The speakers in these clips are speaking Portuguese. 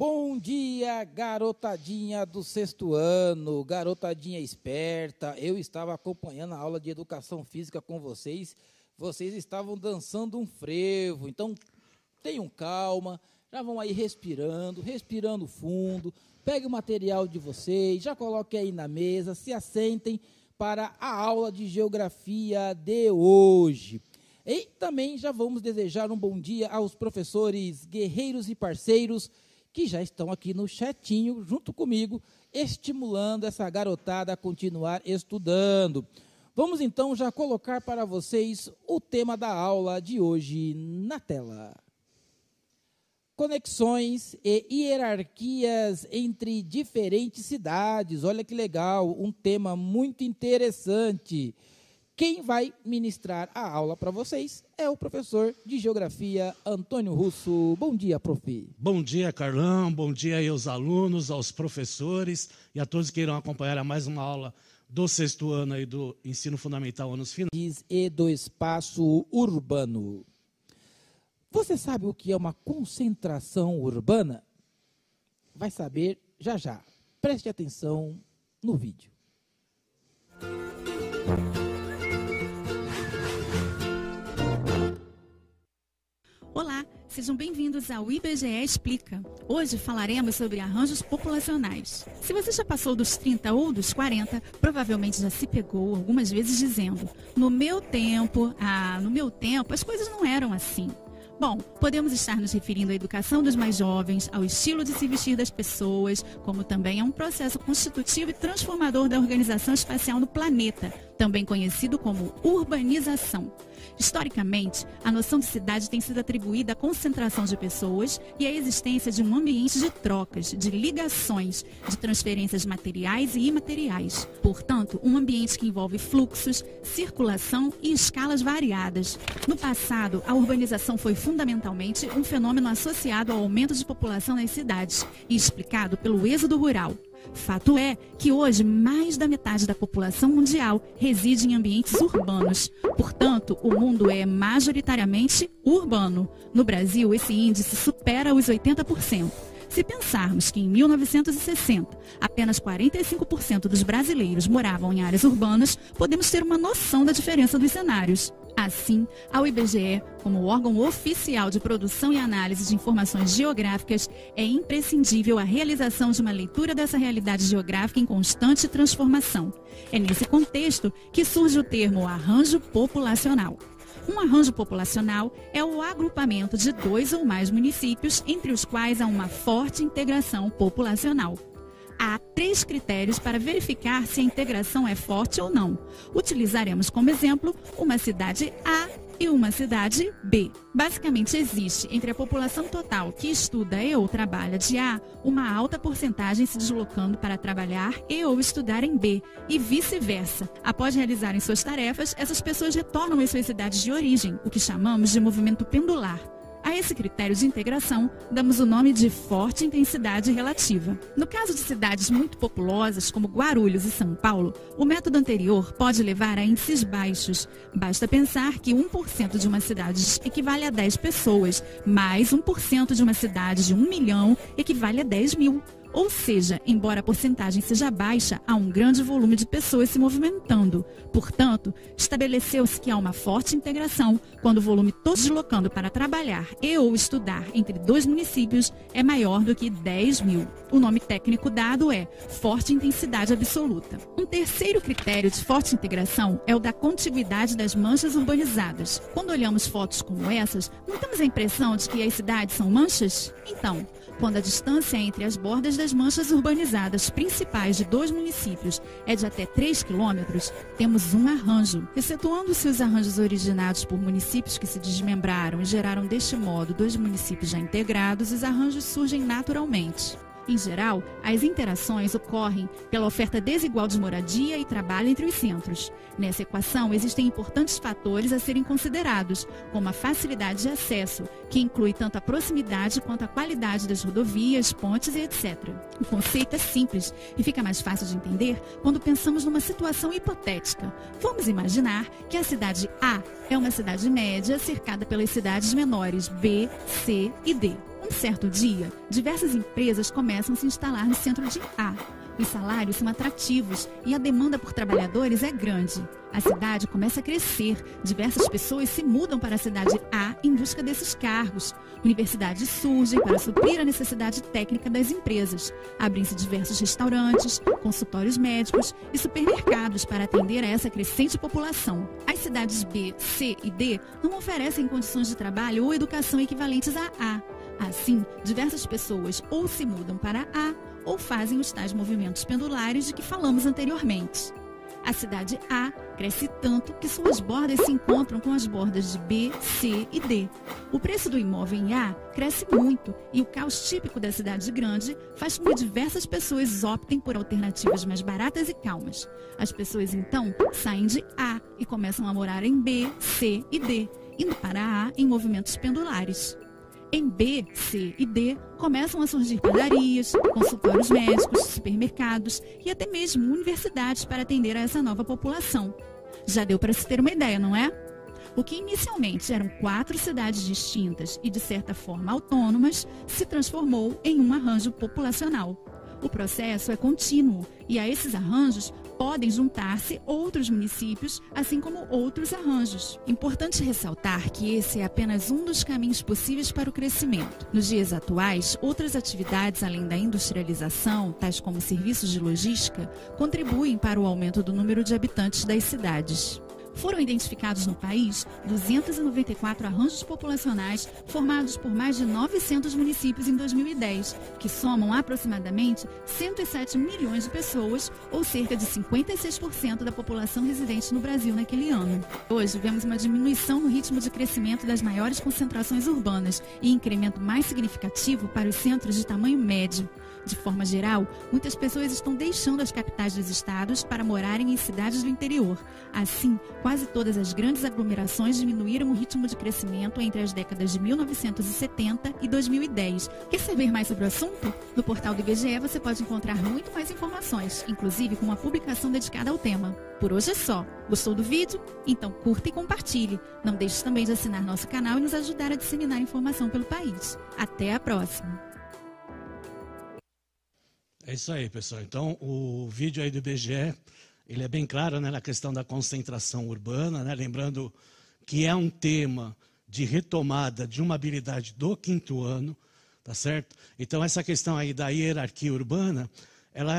Bom dia, garotadinha do sexto ano, garotadinha esperta. Eu estava acompanhando a aula de educação física com vocês. Vocês estavam dançando um frevo, então tenham calma, já vão aí respirando fundo. Pegue o material de vocês, já coloque aí na mesa, se assentem para a aula de geografia de hoje. E também já vamos desejar um bom dia aos professores guerreiros e parceiros que já estão aqui no chatinho junto comigo, estimulando essa garotada a continuar estudando. Vamos então já colocar para vocês o tema da aula de hoje na tela. Conexões e hierarquias entre diferentes cidades. Olha que legal, um tema muito interessante. Quem vai ministrar a aula para vocês é o professor de Geografia, Antônio Russo. Bom dia, prof. Bom dia, Carlão. Bom dia aí aos alunos, aos professores e a todos que irão acompanhar a mais uma aula do sexto ano aí do Ensino Fundamental Anos Finais. E do espaço urbano. Você sabe o que é uma concentração urbana? Vai saber já já. Preste atenção no vídeo. Olá, sejam bem-vindos ao IBGE Explica. Hoje falaremos sobre arranjos populacionais. Se você já passou dos 30 ou dos 40, provavelmente já se pegou algumas vezes dizendo: no meu tempo, as coisas não eram assim. Bom, podemos estar nos referindo à educação dos mais jovens, ao estilo de se vestir das pessoas, como também a um processo constitutivo e transformador da organização espacial no planeta, também conhecido como urbanização. Historicamente, a noção de cidade tem sido atribuída à concentração de pessoas e à existência de um ambiente de trocas, de ligações, de transferências materiais e imateriais. Portanto, um ambiente que envolve fluxos, circulação e escalas variadas. No passado, a urbanização foi fundamentalmente um fenômeno associado ao aumento de população nas cidades e explicado pelo êxodo rural. Fato é que hoje mais da metade da população mundial reside em ambientes urbanos. Portanto, o mundo é majoritariamente urbano. No Brasil, esse índice supera os 80%. Se pensarmos que em 1960, apenas 45% dos brasileiros moravam em áreas urbanas, podemos ter uma noção da diferença dos cenários. Assim, ao IBGE, como órgão oficial de produção e análise de informações geográficas, é imprescindível a realização de uma leitura dessa realidade geográfica em constante transformação. É nesse contexto que surge o termo arranjo populacional. Um arranjo populacional é o agrupamento de 2 ou mais municípios entre os quais há uma forte integração populacional. Há 3 critérios para verificar se a integração é forte ou não. Utilizaremos como exemplo uma cidade A e uma cidade B. Basicamente, existe entre a população total que estuda e ou trabalha de A, uma alta porcentagem se deslocando para trabalhar e ou estudar em B, e vice-versa. Após realizarem suas tarefas, essas pessoas retornam às suas cidades de origem, o que chamamos de movimento pendular. A esse critério de integração, damos o nome de forte intensidade relativa. No caso de cidades muito populosas, como Guarulhos e São Paulo, o método anterior pode levar a índices baixos. Basta pensar que 1% de uma cidade equivale a 10 pessoas, mais 1% de uma cidade de 1 milhão equivale a 10 mil. Ou seja, embora a porcentagem seja baixa, há um grande volume de pessoas se movimentando. Portanto, estabeleceu-se que há uma forte integração quando o volume todo deslocando para trabalhar e ou estudar entre 2 municípios é maior do que 10 mil. O nome técnico dado é forte intensidade absoluta. Um terceiro critério de forte integração é o da contiguidade das manchas urbanizadas. Quando olhamos fotos como essas, não temos a impressão de que as cidades são manchas? Então, quando a distância entre as bordas das manchas urbanizadas principais de 2 municípios é de até 3 quilômetros, temos um arranjo. Excetuando-se os arranjos originados por municípios que se desmembraram e geraram deste modo 2 municípios já integrados, os arranjos surgem naturalmente. Em geral, as interações ocorrem pela oferta desigual de moradia e trabalho entre os centros. Nessa equação, existem importantes fatores a serem considerados, como a facilidade de acesso, que inclui tanto a proximidade quanto a qualidade das rodovias, pontes e etc. O conceito é simples e fica mais fácil de entender quando pensamos numa situação hipotética. Vamos imaginar que a cidade A é uma cidade média cercada pelas cidades menores B, C e D. Um certo dia, diversas empresas começam a se instalar no centro de A. Os salários são atrativos e a demanda por trabalhadores é grande. A cidade começa a crescer. Diversas pessoas se mudam para a cidade A em busca desses cargos. Universidades surgem para suprir a necessidade técnica das empresas. Abrem-se diversos restaurantes, consultórios médicos e supermercados para atender a essa crescente população. As cidades B, C e D não oferecem condições de trabalho ou educação equivalentes a A. Assim, diversas pessoas ou se mudam para A ou fazem os tais movimentos pendulares de que falamos anteriormente. A cidade A cresce tanto que suas bordas se encontram com as bordas de B, C e D. O preço do imóvel em A cresce muito e o caos típico da cidade grande faz com que diversas pessoas optem por alternativas mais baratas e calmas. As pessoas então saem de A e começam a morar em B, C e D, indo para A em movimentos pendulares. Em B, C e D, começam a surgir padarias, consultórios médicos, supermercados e até mesmo universidades para atender a essa nova população. Já deu para se ter uma ideia, não é? O que inicialmente eram 4 cidades distintas e de certa forma autônomas, se transformou em um arranjo populacional. O processo é contínuo e a esses arranjos podem juntar-se outros municípios, assim como outros arranjos. Importante ressaltar que esse é apenas um dos caminhos possíveis para o crescimento. Nos dias atuais, outras atividades além da industrialização, tais como serviços de logística, contribuem para o aumento do número de habitantes das cidades. Foram identificados no país 294 arranjos populacionais formados por mais de 900 municípios em 2010, que somam aproximadamente 107 milhões de pessoas, ou cerca de 56% da população residente no Brasil naquele ano. Hoje, vemos uma diminuição no ritmo de crescimento das maiores concentrações urbanas e incremento mais significativo para os centros de tamanho médio. De forma geral, muitas pessoas estão deixando as capitais dos estados para morarem em cidades do interior. Assim, quase todas as grandes aglomerações diminuíram o ritmo de crescimento entre as décadas de 1970 e 2010. Quer saber mais sobre o assunto? No portal do IBGE você pode encontrar muito mais informações, inclusive com uma publicação dedicada ao tema. Por hoje é só. Gostou do vídeo? Então curta e compartilhe. Não deixe também de assinar nosso canal e nos ajudar a disseminar informação pelo país. Até a próxima! É isso aí, pessoal. Então, o vídeo aí do IBGE, ele é bem claro, né, na questão da concentração urbana, né, lembrando que é um tema de retomada de uma habilidade do 5º ano, tá certo? Então, essa questão aí da hierarquia urbana, ela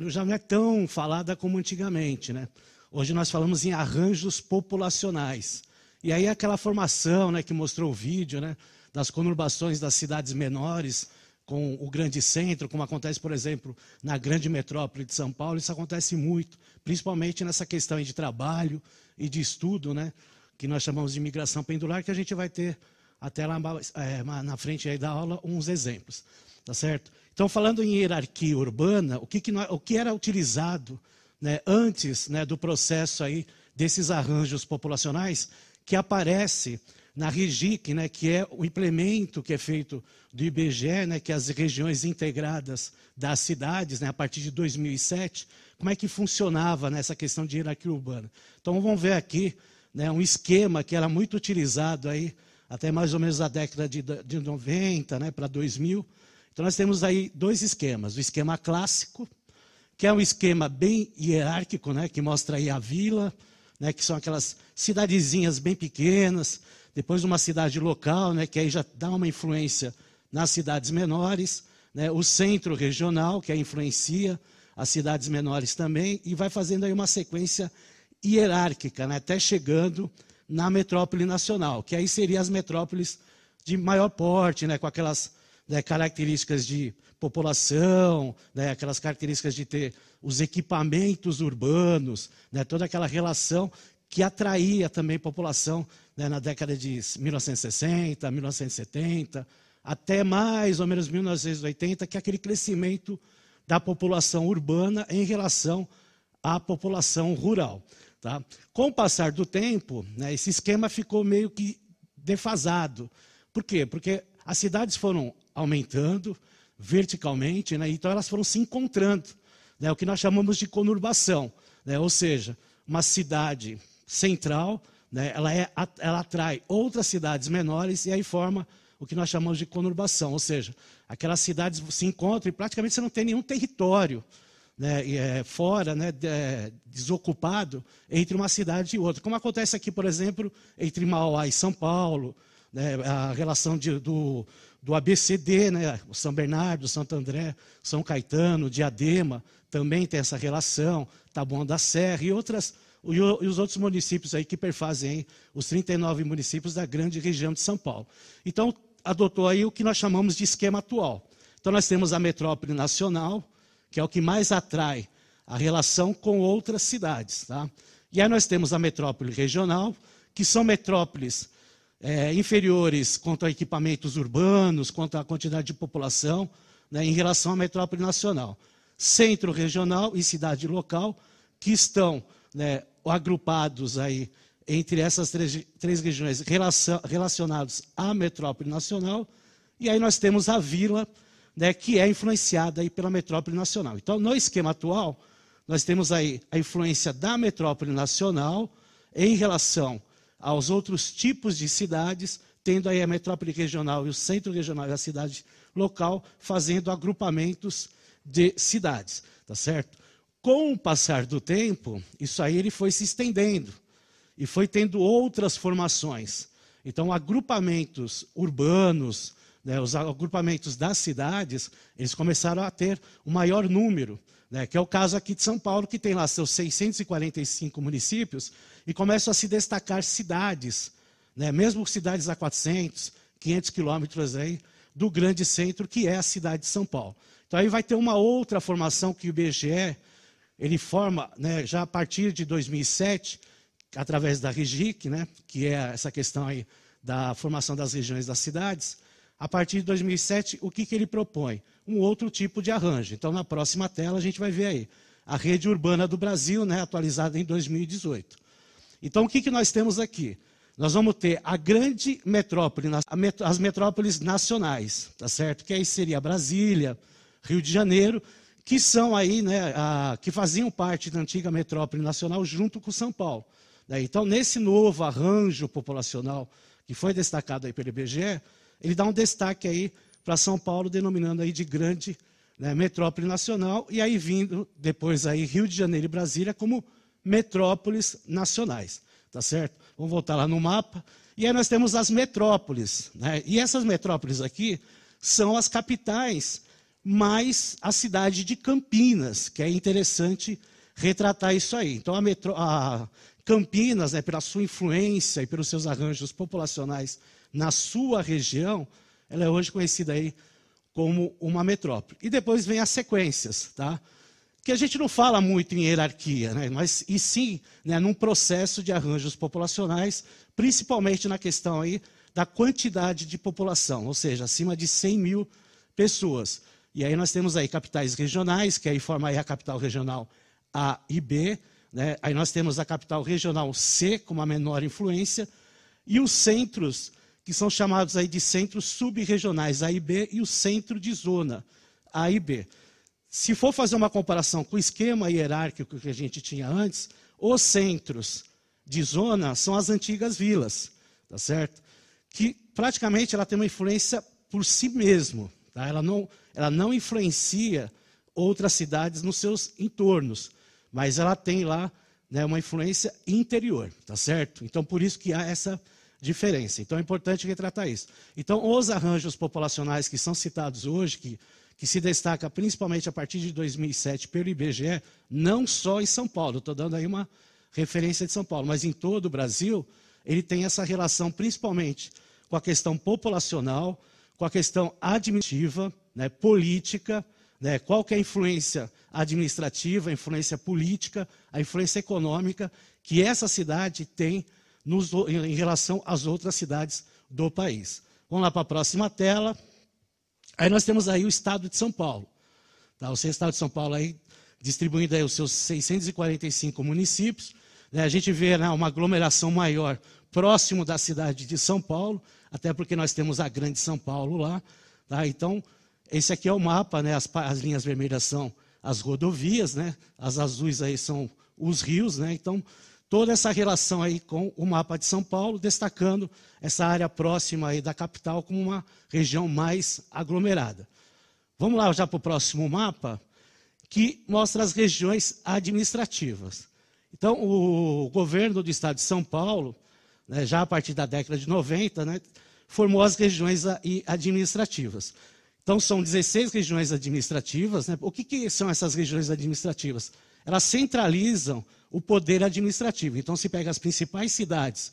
já não é tão falada como antigamente, né? Hoje nós falamos em arranjos populacionais. E aí aquela formação, né, que mostrou o vídeo, né, das conurbações das cidades menores com o grande centro, como acontece, por exemplo, na grande metrópole de São Paulo. Isso acontece muito, principalmente nessa questão aí de trabalho e de estudo, né, que nós chamamos de migração pendular, que a gente vai ter até lá na frente aí da aula uns exemplos, tá certo? Então, falando em hierarquia urbana, o que era utilizado, né, antes, né, do processo aí desses arranjos populacionais, que aparece na REGIC, né, que é o implemento que é feito do IBGE, né, que é as regiões integradas das cidades, né, a partir de 2007, como é que funcionava nessa questão de hierarquia urbana. Então, vamos ver aqui, né, um esquema que era muito utilizado aí, até mais ou menos a década de 90, né, para 2000. Então, nós temos aí 2 esquemas. O esquema clássico, que é um esquema bem hierárquico, né, que mostra aí a vila, né, que são aquelas cidadezinhas bem pequenas, depois uma cidade local, né, que aí já dá uma influência nas cidades menores, né, o centro regional, que aí influencia as cidades menores também, e vai fazendo aí uma sequência hierárquica, né, até chegando na metrópole nacional, que aí seriam as metrópoles de maior porte, né, com aquelas, né, características de população, né, aquelas características de ter os equipamentos urbanos, né, toda aquela relação que atraía também população, né, na década de 1960, 1970, até mais ou menos 1980, que é aquele crescimento da população urbana em relação à população rural. Tá? Com o passar do tempo, né, esse esquema ficou meio que defasado. Por quê? Porque as cidades foram aumentando verticalmente, né, então elas foram se encontrando, né, o que nós chamamos de conurbação, né, ou seja, uma cidade central, né, ela atrai outras cidades menores e aí forma o que nós chamamos de conurbação, ou seja, aquelas cidades se encontram e praticamente você não tem nenhum território, né, fora, né, desocupado entre uma cidade e outra. Como acontece aqui, por exemplo, entre Mauá e São Paulo, né, a relação do ABCD, né, o São Bernardo, Santo André, São Caetano, Diadema, também tem essa relação, Taboão da Serra e os outros municípios aí que perfazem aí, os 39 municípios da grande região de São Paulo. Então, adotou aí o que nós chamamos de esquema atual. Então, nós temos a metrópole nacional, que é o que mais atrai a relação com outras cidades. Tá? E aí nós temos a metrópole regional, que são metrópoles inferiores quanto a equipamentos urbanos, quanto à quantidade de população, né, em relação à metrópole nacional. Centro regional e cidade local, que estão, né, agrupados aí entre essas três regiões relacionados à metrópole nacional, e aí nós temos a vila, né, que é influenciada aí pela metrópole nacional. Então, no esquema atual, nós temos aí a influência da metrópole nacional em relação aos outros tipos de cidades, tendo aí a metrópole regional e o centro regional e a cidade local fazendo agrupamentos de cidades, tá certo? Com o passar do tempo, isso aí ele foi se estendendo e foi tendo outras formações. Então, agrupamentos urbanos, né, os agrupamentos das cidades, eles começaram a ter um maior número, né, que é o caso aqui de São Paulo, que tem lá seus 645 municípios, e começam a se destacar cidades, né, mesmo cidades a 400, 500 quilômetros aí, do grande centro, que é a cidade de São Paulo. Então, aí vai ter uma outra formação que o IBGE, ele forma, né, já a partir de 2007, através da REGIC, né, que é essa questão aí da formação das regiões das cidades. A partir de 2007, o que ele propõe? Um outro tipo de arranjo. Então, na próxima tela, a gente vai ver aí a rede urbana do Brasil, né, atualizada em 2018. Então, o que nós temos aqui? Nós vamos ter a grande metrópole, as metrópoles nacionais, tá certo? Que aí seria Brasília, Rio de Janeiro, que são aí, né, que faziam parte da antiga metrópole nacional junto com São Paulo. Então, nesse novo arranjo populacional que foi destacado aí pelo IBGE, ele dá um destaque aí para São Paulo, denominando aí de grande, né, metrópole nacional, e aí vindo depois aí Rio de Janeiro e Brasília como metrópoles nacionais, tá certo? Vamos voltar lá no mapa, e aí nós temos as metrópoles, né? E essas metrópoles aqui são as capitais, mais a cidade de Campinas, que é interessante retratar isso aí. Então, a Campinas, né, pela sua influência e pelos seus arranjos populacionais na sua região, ela é hoje conhecida aí como uma metrópole. E depois vem as sequências, tá? Que a gente não fala muito em hierarquia, né? Mas e sim, né, num processo de arranjos populacionais, principalmente na questão aí da quantidade de população, ou seja, acima de 100 mil pessoas. E aí nós temos aí capitais regionais, que aí forma aí a capital regional A e B, né? Aí nós temos a capital regional C, com uma menor influência, e os centros, que são chamados aí de centros subregionais A e B, e o centro de zona A e B. Se for fazer uma comparação com o esquema hierárquico que a gente tinha antes, os centros de zona são as antigas vilas, tá certo? Que praticamente ela tem uma influência por si mesmo, tá? Ela não influencia outras cidades nos seus entornos, mas ela tem lá, né, uma influência interior, tá certo? Então, por isso que há essa diferença. Então, é importante retratar isso. Então, os arranjos populacionais que são citados hoje, que se destaca principalmente a partir de 2007 pelo IBGE, não só em São Paulo, estou dando aí uma referência de São Paulo, mas em todo o Brasil, ele tem essa relação principalmente com a questão populacional, com a questão administrativa, né, política, né, qual que é a influência administrativa, a influência política, a influência econômica que essa cidade tem em relação às outras cidades do país. Vamos lá para a próxima tela. Aí nós temos aí o estado de São Paulo. Tá? O estado de São Paulo aí distribuindo aí os seus 645 municípios. Né? A gente vê, né, uma aglomeração maior próximo da cidade de São Paulo, até porque nós temos a grande São Paulo lá. Tá? Então, esse aqui é o mapa, né? As linhas vermelhas são as rodovias, né? As azuis aí são os rios, né? Então, toda essa relação aí com o mapa de São Paulo, destacando essa área próxima aí da capital como uma região mais aglomerada. Vamos lá já para o próximo mapa, que mostra as regiões administrativas. Então, o governo do estado de São Paulo, né, já a partir da década de 90, né, formou as regiões administrativas. Então, são 16 regiões administrativas. Né? O que são essas regiões administrativas? Elas centralizam o poder administrativo. Então, se pega as principais cidades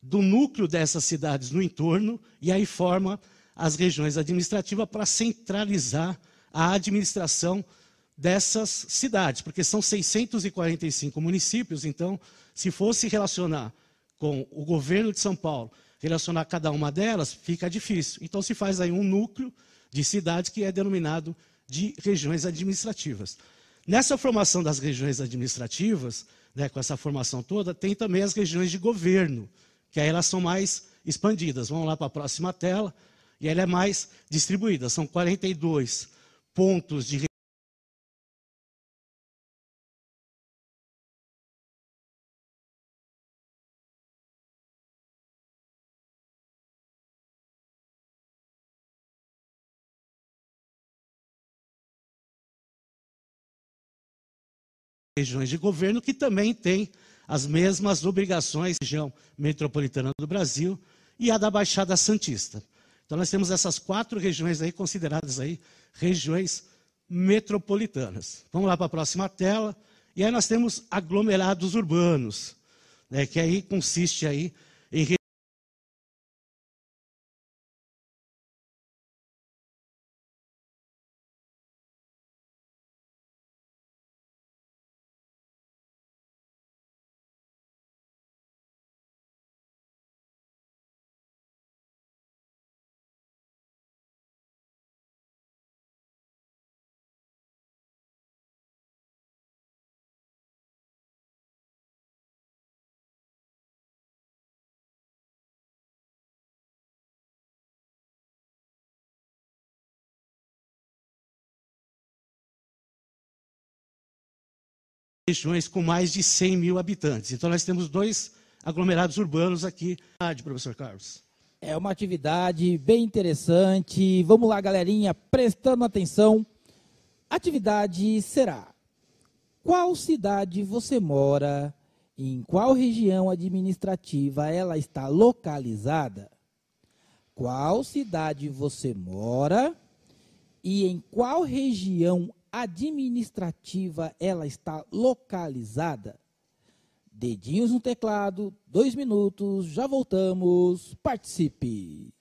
do núcleo dessas cidades no entorno e aí forma as regiões administrativas para centralizar a administração dessas cidades, porque são 645 municípios. Então, se fosse relacionar com o governo de São Paulo, relacionar cada uma delas, fica difícil. Então, se faz aí um núcleo de cidades que é denominado de regiões administrativas. Nessa formação das regiões administrativas, né, com essa formação toda, tem também as regiões de governo, que aí elas são mais expandidas. Vamos lá para a próxima tela, e ela é mais distribuída. São 42 pontos de regiões de governo que também têm as mesmas obrigações da região metropolitana do Brasil e a da Baixada Santista. Então nós temos essas 4 regiões aí consideradas aí regiões metropolitanas. Vamos lá para a próxima tela. E aí nós temos aglomerados urbanos, né, que aí consiste aí em regiões com mais de 100 mil habitantes. Então, nós temos 2 aglomerados urbanos aqui. Professor Carlos. É uma atividade bem interessante. Vamos lá, galerinha, prestando atenção. A atividade será: qual cidade você mora? Em qual região administrativa ela está localizada? Qual cidade você mora? E em qual região administrativa ela está localizada? Dedinhos no teclado, 2 minutos, já voltamos, participe!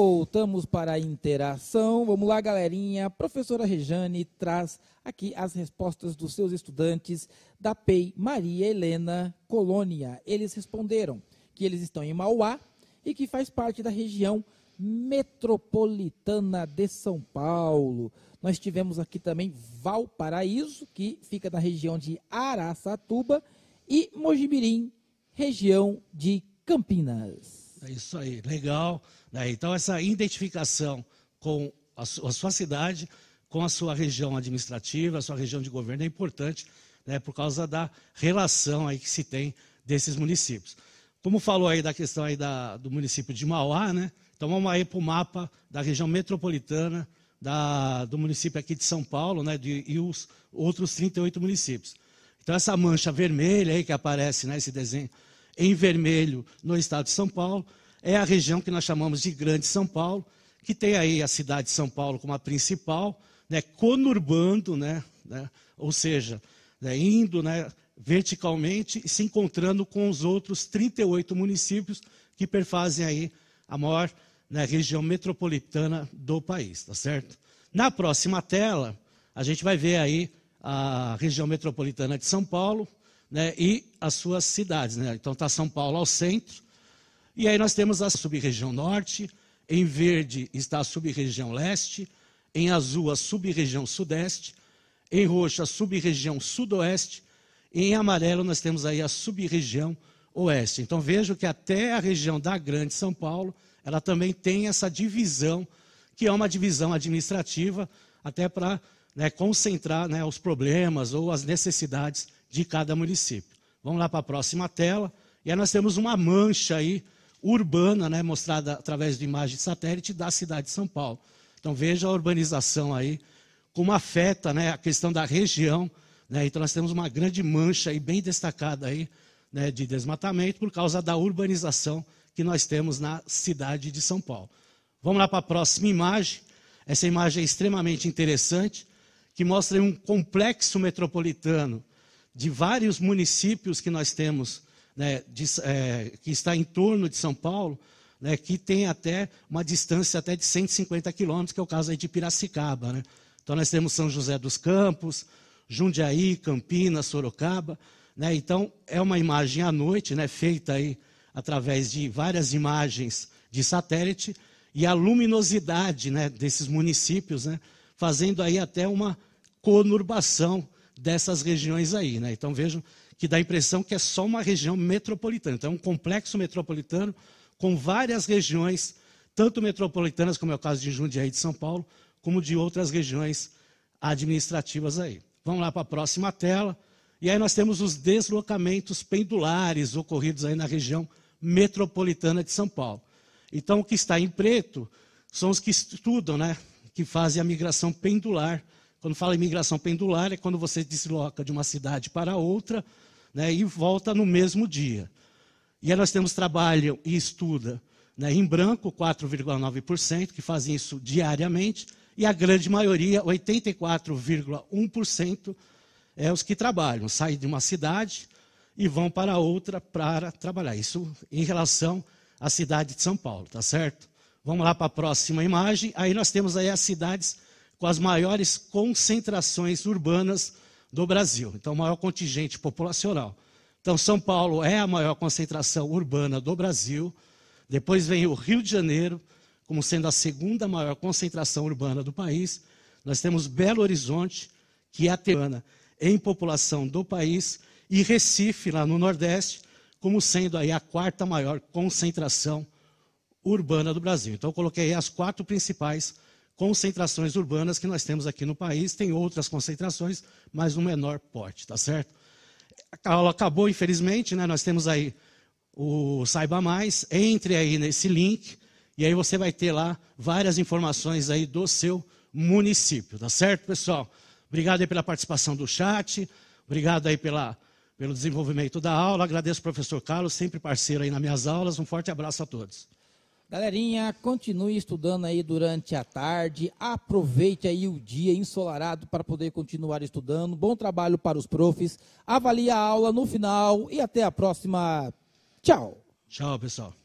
Voltamos para a interação. Vamos lá, galerinha. A professora Rejane traz aqui as respostas dos seus estudantes da PEI Maria Helena Colônia. Eles responderam que eles estão em Mauá e que faz parte da região metropolitana de São Paulo. Nós tivemos aqui também Valparaíso, que fica na região de Araçatuba, e Mojimirim, região de Campinas. É isso aí, legal. Então, essa identificação com a sua cidade, com a sua região administrativa, a sua região de governo é importante, né, por causa da relação aí que se tem desses municípios. Como falou aí da questão aí do município de Mauá, né? Então vamos aí para o mapa da região metropolitana do município aqui de São Paulo, né, e os outros 38 municípios. Então essa mancha vermelha aí que aparece, né, esse desenho em vermelho no estado de São Paulo, é a região que nós chamamos de Grande São Paulo, que tem aí a cidade de São Paulo como a principal, né, conurbando, né, ou seja, né, indo, né, verticalmente e se encontrando com os outros 38 municípios que perfazem aí a maior, né, região metropolitana do país, tá certo? Na próxima tela, a gente vai ver aí a região metropolitana de São Paulo, né, e as suas cidades, né? Então está São Paulo ao centro, e aí nós temos a sub-região norte, em verde está a sub-região leste, em azul a sub-região sudeste, em roxo a sub-região sudoeste, e em amarelo nós temos aí a sub-região oeste. Então vejo que até a região da Grande São Paulo, ela também tem essa divisão, que é uma divisão administrativa, até para, né, concentrar, né, os problemas ou as necessidades de cada município. Vamos lá para a próxima tela. E aí nós temos uma mancha aí urbana, né, mostrada através de imagem de satélite da cidade de São Paulo. Então veja a urbanização aí, como afeta, né, a questão da região, né? Então nós temos uma grande mancha aí, bem destacada aí, né, de desmatamento por causa da urbanização que nós temos na cidade de São Paulo. Vamos lá para a próxima imagem. Essa imagem é extremamente interessante, que mostra um complexo metropolitano de vários municípios que nós temos, né, que está em torno de São Paulo, né, que tem até uma distância até de 150 quilômetros, que é o caso aí de Piracicaba, né? Então nós temos São José dos Campos, Jundiaí, Campinas, Sorocaba, né? Então é uma imagem à noite, né, feita aí através de várias imagens de satélite, e a luminosidade, né, desses municípios, né, fazendo aí até uma conurbação dessas regiões aí, né? Então vejam que dá a impressão que é só uma região metropolitana. Então é um complexo metropolitano com várias regiões, tanto metropolitanas, como é o caso de Jundiaí e de São Paulo, como de outras regiões administrativas aí. Vamos lá para a próxima tela. E aí nós temos os deslocamentos pendulares ocorridos aí na região metropolitana de São Paulo. Então, o que está em preto são os que estudam, né, que fazem a migração pendular. Quando fala em migração pendular, é quando você desloca de uma cidade para outra, né, e volta no mesmo dia. E aí nós temos trabalho e estuda, né, em branco, 4,9%, que fazem isso diariamente, e a grande maioria, 84,1%, é os que trabalham, saem de uma cidade e vão para outra para trabalhar. Isso em relação à cidade de São Paulo, tá certo? Vamos lá para a próxima imagem. Aí nós temos aí as cidades com as maiores concentrações urbanas do Brasil. Então, o maior contingente populacional. Então, São Paulo é a maior concentração urbana do Brasil. Depois vem o Rio de Janeiro, como sendo a segunda maior concentração urbana do país. Nós temos Belo Horizonte, que é a terceira em população do país, e Recife, lá no Nordeste, como sendo aí a quarta maior concentração urbana do Brasil. Então, eu coloquei aí as 4 principais concentrações urbanas que nós temos aqui no país. Tem outras concentrações, mas no menor porte, tá certo? A aula acabou, infelizmente, né? Nós temos aí o Saiba Mais. Entre aí nesse link, e aí você vai ter lá várias informações aí do seu município, tá certo, pessoal? Obrigado aí pela participação do chat, obrigado aí pelo desenvolvimento da aula. Agradeço ao professor Carlos, sempre parceiro aí nas minhas aulas. Um forte abraço a todos. Galerinha, continue estudando aí durante a tarde, aproveite aí o dia ensolarado para poder continuar estudando. Bom trabalho para os profs, avalie a aula no final e até a próxima. Tchau. Tchau, pessoal.